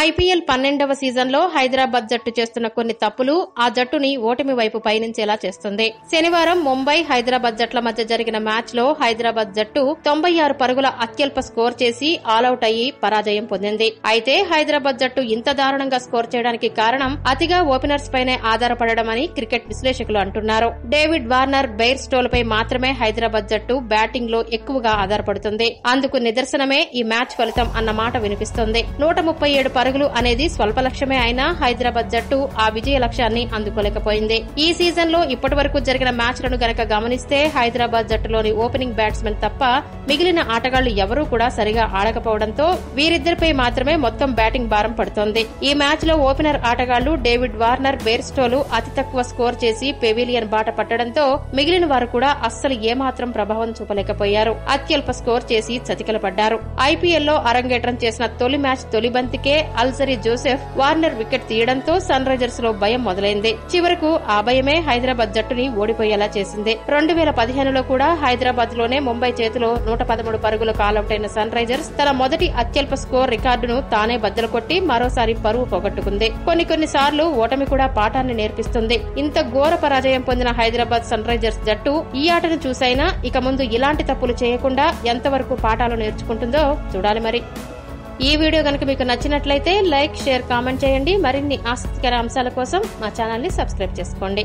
IPL 12వ సీజన్లో హైదరాబాద్ జట్టు చేస్తున్న కొన్ని తప్పులు ఆ జట్టుని ఓటమి వైపు పయనించేలా చేస్తుంది. శనివారం ముంబై హైదరాబాద్ జట్ల మధ్య జరిగిన మ్యాచ్ లో హైదరాబాద్ జట్టు 96 పరుగుల అత్యల్ప స్కోర్ చేసి ఆలౌట్ అయ్యి పరాజయం పొందింది. అయితే హైదరాబాద్ జట్టు ఇంత దారుణంగా స్కోర్ చేయడానికి కారణం అతిగా ఓపెనర్స్ పైనే ఆధారపడమని క్రికెట్ విశ్లేషకులు అంటున్నారు. డేవిడ్ వార్నర్, బెయిర్ స్టోలపై మాత్రమే హైదరాబాద్ జట్టు బ్యాటింగ్ లో ఎక్కువగా ఆధారపడుతుంది. అందుకు నిదర్శనమే ఈ మ్యాచ్ ఫలితం అన్న మాట వినిపిస్తోంది. 137 పరుగులు అనేది స్వల్ప లక్ష్యమే అయినా హైదరాబాద్ జట్టు ఆ విజయ లక్ష్యాన్ని అందుకోలేకపోయింది. ఈ సీజన్ లో ఇప్పటి వరకు జరిగిన మ్యాచ్లను గనక గమనిస్తే హైదరాబాద్ జట్టులోని ఓపెనింగ్ బ్యాట్స్మెన్ తప్ప మిగిలిన ఆటగాళ్లు ఎవరూ కూడా సరిగా ఆడకపోవడంతో వీరిద్దరిపై మాత్రమే మొత్తం బ్యాటింగ్ భారం పడుతోంది. ఈ మ్యాచ్ లో ఓపెనర్ ఆటగాళ్లు డేవిడ్ వార్నర్, బెయిర్స్టోలు అతి తక్కువ స్కోర్ చేసి పెవిలియన్ బాట పట్టడంతో మిగిలిన వారు కూడా అస్సలు ఏమాత్రం ప్రభావం చూపలేకపోయారు. అత్యల్ప స్కోర్ చేసి చతికిలపడ్డారు. ఐపీఎల్లో అరంగేట్రం చేసిన తొలి మ్యాచ్ తొలి బంతికే అల్జరీ జోసెఫ్ వార్నర్ వికెట్ తీయడంతో సన్ రైజర్స్ లో భయం మొదలైంది. చివరకు ఆ భయమే హైదరాబాద్ జట్టుని ఓడిపోయేలా చేసింది. 2015లో కూడా హైదరాబాద్ లోనే ముంబై చేతిలో 113 పరుగులకు ఆలౌట్ అయిన సన్ రైజర్స్ తన మొదటి అత్యల్ప స్కోర్ రికార్డును తానే బద్దలు కొట్టి మరోసారి పరువు పోగొట్టుకుంది. కొన్నిసార్లు ఓటమి కూడా పాఠాన్ని నేర్పిస్తుంది. ఇంత ఘోర పరాజయం పొందిన హైదరాబాద్ సన్ రైజర్స్ జట్టు ఈ ఆటను చూసైనా ఇక ముందు ఇలాంటి తప్పులు చేయకుండా ఎంతవరకు పాఠాలు నేర్చుకుంటుందో చూడాలి. మరి ఈ వీడియో గనుక మీకు నచ్చినట్లయితే లైక్, షేర్, కామెంట్ చేయండి. మరిన్ని ఆసక్తికర అంశాల కోసం మా ఛానల్ ని సబ్స్క్రైబ్ చేసుకోండి.